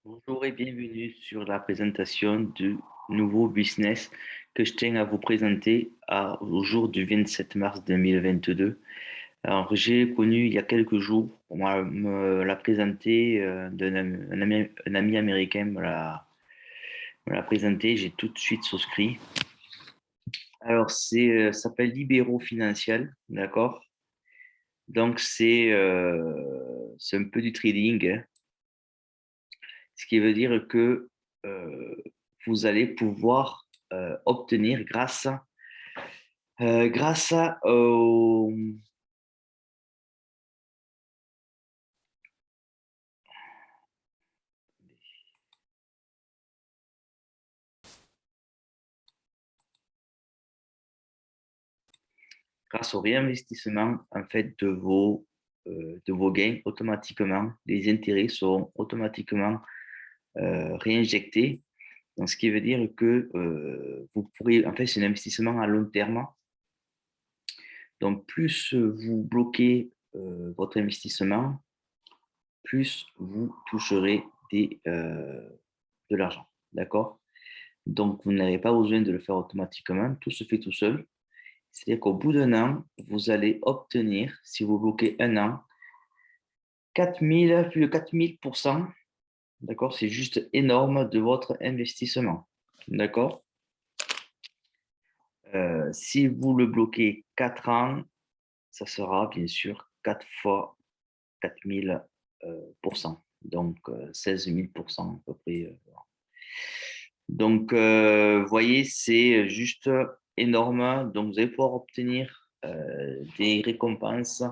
Bonjour et bienvenue sur la présentation du nouveau business que je tiens à vous présenter au jour du 27 mars 2022. Alors, j'ai connu il y a quelques jours, on me l'a présenté, un ami américain me l'a présenté, j'ai tout de suite souscrit. Alors, ça s'appelle Libéraux Financial, d'accord? Donc, c'est un peu du trading, hein. Ce qui veut dire que euh, vous allez pouvoir obtenir grâce grâce au réinvestissement en fait de vos gains automatiquement. Les intérêts seront automatiquement réinjectés. Donc, ce qui veut dire que vous pourrez, en fait, c'est un investissement à long terme. Donc, plus vous bloquez votre investissement, plus vous toucherez de l'argent. D'accord? Donc, vous n'avez pas besoin de le faire automatiquement. Tout se fait tout seul. C'est-à-dire qu'au bout d'un an, vous allez obtenir, si vous bloquez un an, 4000, plus de 4000%. D'accord? C'est juste énorme de votre investissement. D'accord? Si vous le bloquez 4 ans, ça sera bien sûr 4 fois 4000 Donc, 16 000% à peu près. Donc, vous voyez, c'est juste énorme. Donc, vous allez pouvoir obtenir des récompenses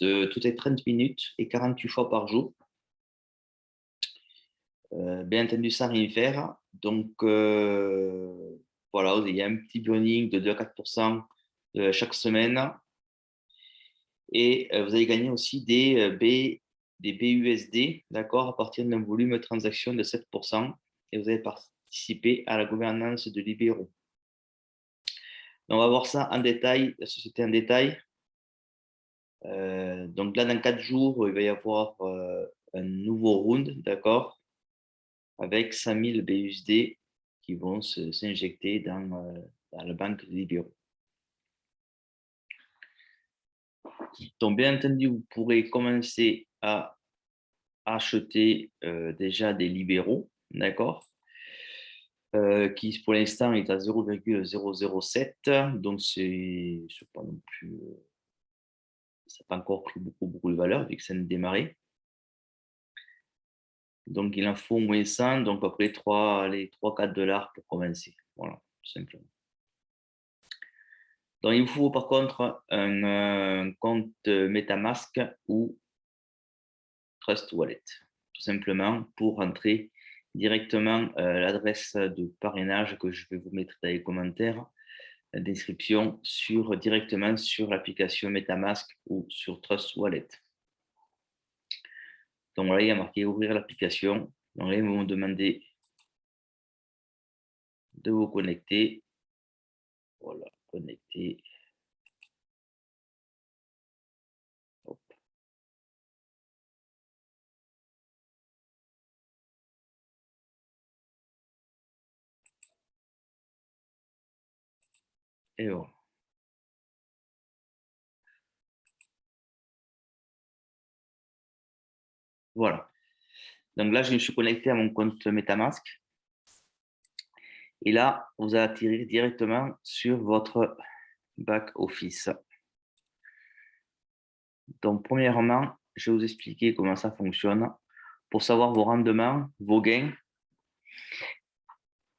de toutes les 30 minutes et 48 fois par jour. Bien entendu, sans rien faire. Donc, voilà, il y a un petit burning de 2 à 4% chaque semaine. Et vous allez gagner aussi des BUSD, d'accord, à partir d'un volume de transaction de 7%. Et vous allez participer à la gouvernance de Libéraux. On va voir ça en détail, la société en détail. Donc là, dans 4 jours, il va y avoir un nouveau round, d'accord, avec 100 000 BUSD qui vont s'injecter dans la banque de Libéraux. Donc, bien entendu, vous pourrez commencer à acheter déjà des libéraux, d'accord, qui pour l'instant est à 0,007. Donc, c'est pas non plus, ça n'a pas encore pris beaucoup de valeur vu que ça ne démarrait. Donc, il en faut au moins 100, donc à peu près 3-4 $ pour commencer. Voilà, tout simplement. Donc, il vous faut par contre un compte MetaMask ou Trust Wallet, tout simplement pour rentrer directement l'adresse de parrainage que je vais vous mettre dans les commentaires, la description, directement sur l'application MetaMask ou sur Trust Wallet. Donc là, il y a marqué ouvrir l'application. Donc là, ils vont vous demander de vous connecter. Voilà, connecter. Hop. Et voilà. Voilà. Donc là, je me suis connecté à mon compte MetaMask. Et là, vous allez atterrir directement sur votre back office. Donc, premièrement, je vais vous expliquer comment ça fonctionne. Pour savoir vos rendements, vos gains,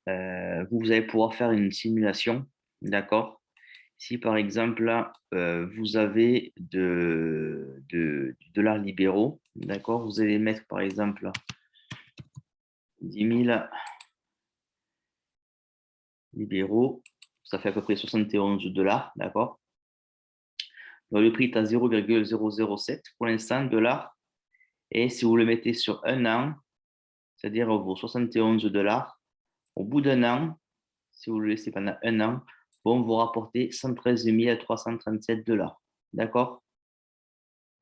vous allez pouvoir faire une simulation, d'accord? Si par exemple, là, vous avez du dollar libéraux, d'accord? Vous allez mettre par exemple 10 000 libéraux, ça fait à peu près 71 $, d'accord? Donc, le prix est à 0,007 pour l'instant, dollar. Et si vous le mettez sur un an, c'est-à-dire vos 71 $, au bout d'un an, si vous le laissez pendant un an, vont vous rapporter 113 337 $. D'accord?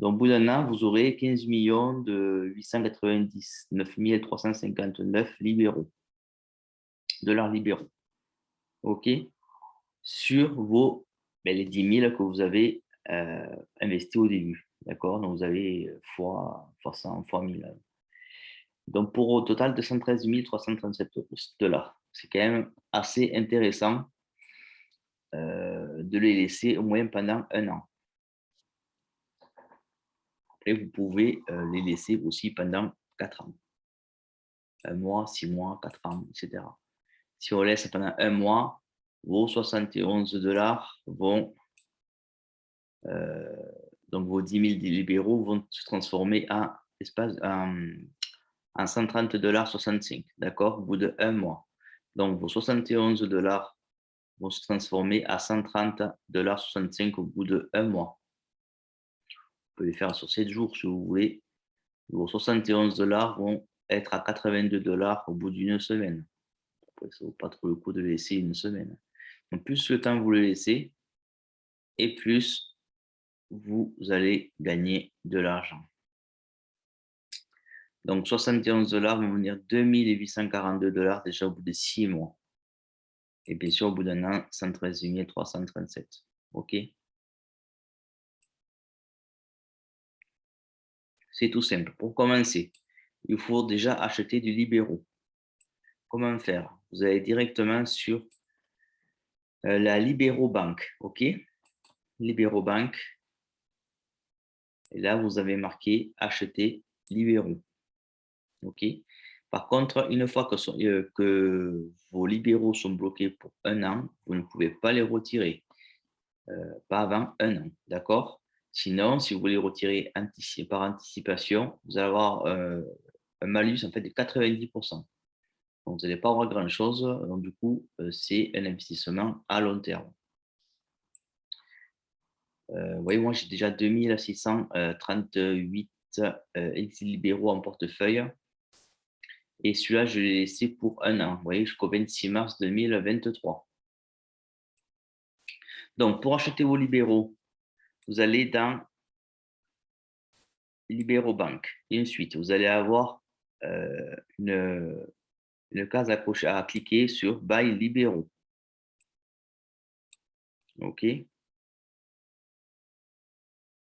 Donc, au bout d'un an, vous aurez 15 899 359 libéraux, dollars libéraux. OK? Sur les 10 000 que vous avez investis au début. D'accord? Donc, vous avez fois 100, fois 1000. Donc, pour au total 213 337 dollars. C'est quand même assez intéressant de les laisser au moins pendant un an. Après, vous pouvez les laisser aussi pendant 4 ans. 1 mois, 6 mois, 4 ans, etc. Si on laisse pendant un mois, vos 71 dollars vont, donc vos 10 000 libéraux vont se transformer en 130 dollars 65, d'accord, au bout de un mois. Donc vos 71 dollars vont se transformer à 130 dollars 65 au bout de un mois. Vous pouvez les faire sur 7 jours si vous voulez. Vos 71 dollars vont être à 82 dollars au bout d'une semaine. Après, ça ne vaut pas trop le coup de laisser une semaine. Donc, plus le temps vous le laissez, et plus vous allez gagner de l'argent. Donc, 71 dollars vont venir 2842 dollars déjà au bout de 6 mois. Et bien sûr, au bout d'un an, 113 337. OK? C'est tout simple. Pour commencer, il faut déjà acheter du libéraux. Comment faire? Vous allez directement sur la Libero Bank. OK? Libero Bank. Et là, vous avez marqué acheter libéraux. OK? Par contre, une fois que vos libéraux sont bloqués pour un an, vous ne pouvez pas les retirer, pas avant un an, d'accord? Sinon, si vous voulez retirer par anticipation, vous allez avoir un malus en fait de 90%. Donc, vous n'allez pas avoir grand-chose. Donc, du coup, c'est un investissement à long terme. Vous voyez, moi, j'ai déjà 2638 ex-libéraux en portefeuille. Et celui-là, je l'ai laissé pour un an. Vous voyez, jusqu'au 26 mars 2023. Donc, pour acheter vos libéraux, vous allez dans Libéraux Bank. Et ensuite, vous allez avoir une case à cliquer sur Buy libéraux. OK.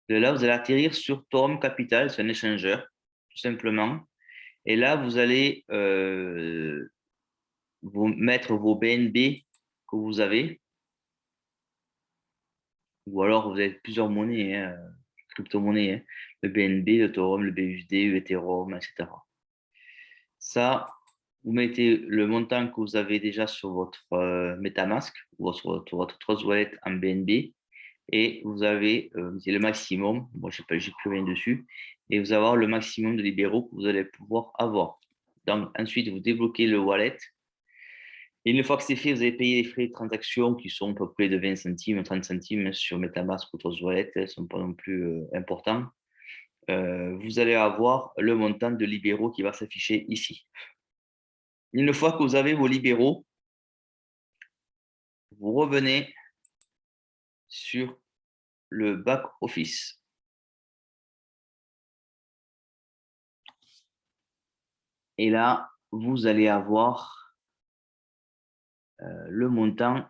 De là, vous allez atterrir sur Torum Capital, c'est un échangeur, tout simplement. Et là, vous allez vous mettre vos BNB que vous avez. Ou alors, vous avez plusieurs monnaies, hein, crypto-monnaies, hein, le BNB, le Torum, le BUSD, le Ethereum, etc. Ça, vous mettez le montant que vous avez déjà sur votre MetaMask ou sur votre Trust Wallet en BNB et vous avez le maximum. Moi, j'ai plus rien dessus. Et vous allez avoir le maximum de libéraux que vous allez pouvoir avoir. Donc, ensuite, vous débloquez le wallet. Et une fois que c'est fait, vous allez payer les frais de transaction qui sont à peu près de 20 centimes, 30 centimes sur MetaMask ou Trust Wallet. Ils ne sont pas non plus importants. Vous allez avoir le montant de libéraux qui va s'afficher ici. Une fois que vous avez vos libéraux, vous revenez sur le back-office. Et là, vous allez avoir le montant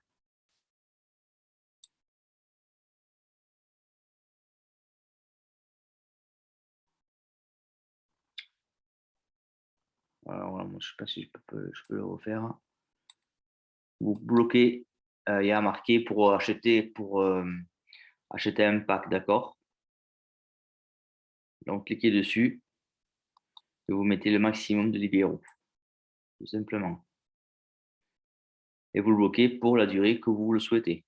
alors, je ne sais pas si je peux le refaire. Vous bloquez, il y a marqué pour acheter un pack, d'accord? Donc, cliquez dessus et vous mettez le maximum de libéraux, tout simplement. Et vous le bloquez pour la durée que vous le souhaitez.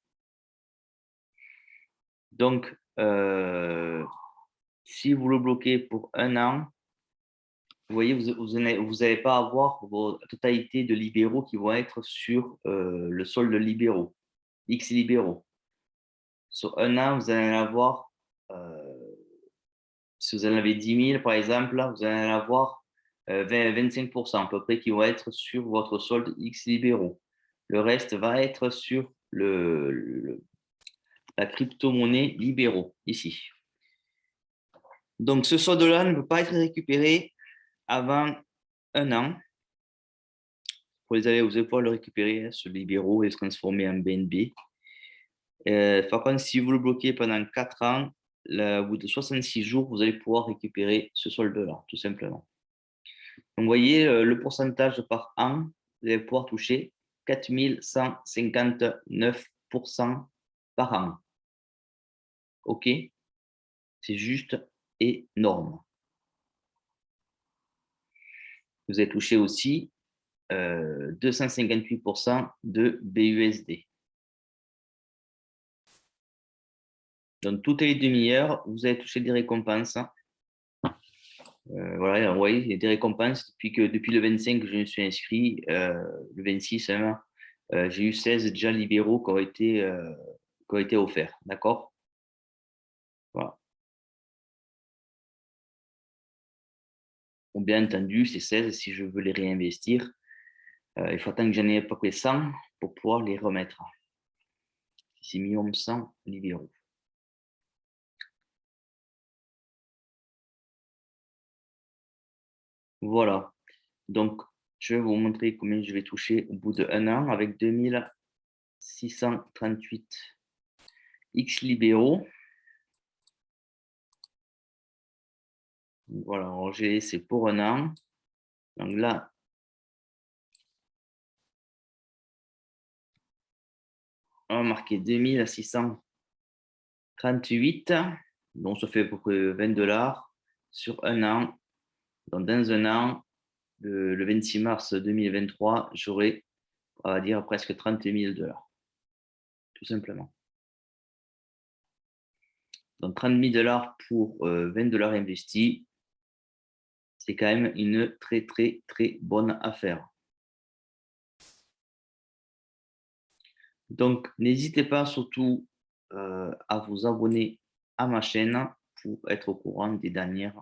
Donc, si vous le bloquez pour un an, vous voyez, vous n'allez pas avoir vos totalité de libéraux qui vont être sur le solde libéraux, X libéraux. Sur un an, vous allez en avoir, si vous en avez 10 000 par exemple, vous allez en avoir 25% à peu près qui vont être sur votre solde X libéraux. Le reste va être sur la crypto-monnaie libéraux, ici. Donc, ce solde-là ne peut pas être récupéré avant 1 an. Pour les aller, vous allez pouvoir le récupérer, ce libéraux, et se transformer en BNB. Par contre, si vous le bloquez pendant 4 ans, au bout de 66 jours, vous allez pouvoir récupérer ce solde-là, tout simplement. Donc, vous voyez, le pourcentage par an, vous allez pouvoir toucher 4159% par an. OK? C'est juste énorme. Vous allez toucher aussi 258% de BUSD. Donc, toutes les demi-heures, vous allez toucher des récompenses. Voilà, vous voyez, il y a des récompenses depuis le 25 que je me suis inscrit, le 26 même, j'ai eu 16 déjà libéraux qui ont été offerts. D'accord? Voilà. Bon, bien entendu, ces 16, si je veux les réinvestir, il faut attendre que j'en ai à peu près 100 pour pouvoir les remettre. C'est minimum 100 libéraux. Voilà. Donc, je vais vous montrer combien je vais toucher au bout d'1 an avec 2638 X libéraux. Voilà, c'est pour 1 an. Donc là, on va marquer 2638. Donc, ça fait à peu près 20 $ sur 1 an. Donc, dans 1 an, le 26 mars 2023, j'aurai, on va dire, presque 30 000 $, tout simplement. Donc, 30 000 $ pour 20 $ investis, c'est quand même une très, très, très bonne affaire. Donc, n'hésitez pas surtout à vous abonner à ma chaîne pour être au courant des dernières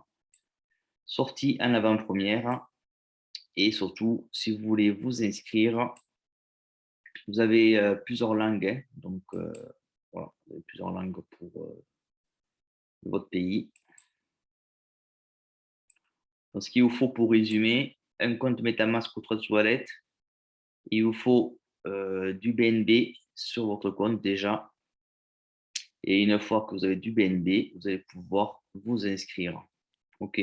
sorties en avant-première. Et surtout, si vous voulez vous inscrire, vous avez plusieurs langues. Hein. Donc, voilà, vous avez plusieurs langues pour votre pays. Donc, ce qu'il vous faut pour résumer, un compte MetaMask ou Trust Wallet, il vous faut du BNB sur votre compte déjà. Et une fois que vous avez du BNB, vous allez pouvoir vous inscrire. OK?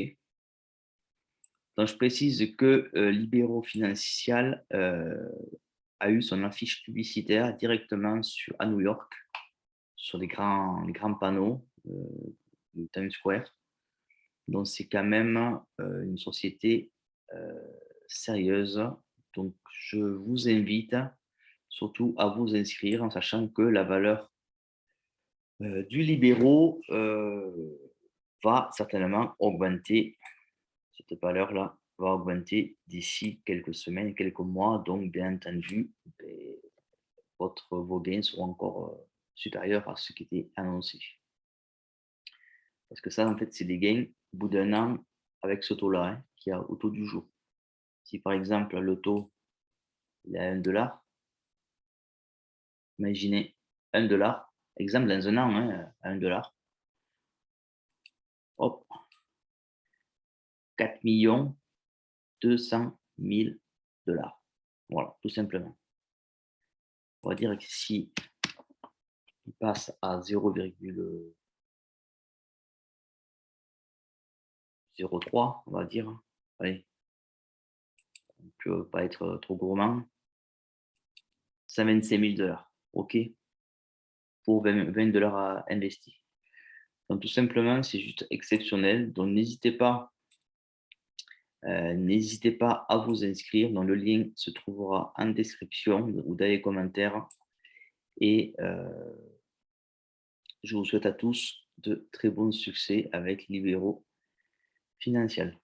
Donc, je précise que Libero Financial a eu son affiche publicitaire directement à New York, sur les grands panneaux de Times Square. Donc, c'est quand même une société sérieuse. Donc, je vous invite surtout à vous inscrire en sachant que la valeur du libéraux va certainement augmenter. Cette valeur-là va augmenter d'ici quelques semaines, quelques mois. Donc, bien entendu, vos gains seront encore supérieurs à ce qui était annoncé. Parce que ça, en fait, c'est des gains au bout d'1 an avec ce taux-là, hein, qui est au taux du jour. Si par exemple, le taux il est à 1 $, imaginez 1 $, exemple dans 1 an, hein, à 1 $, hop, 4 200 000 $. Voilà, tout simplement. On va dire que si il passe à 0,03, on va dire, allez, on ne peut pas être trop gourmand, 125 000 $, OK, pour 20 $ à investir. Donc tout simplement, c'est juste exceptionnel. Donc n'hésitez pas à vous inscrire. Donc, le lien se trouvera en description ou dans les commentaires. Et je vous souhaite à tous de très bons succès avec Libero Financial.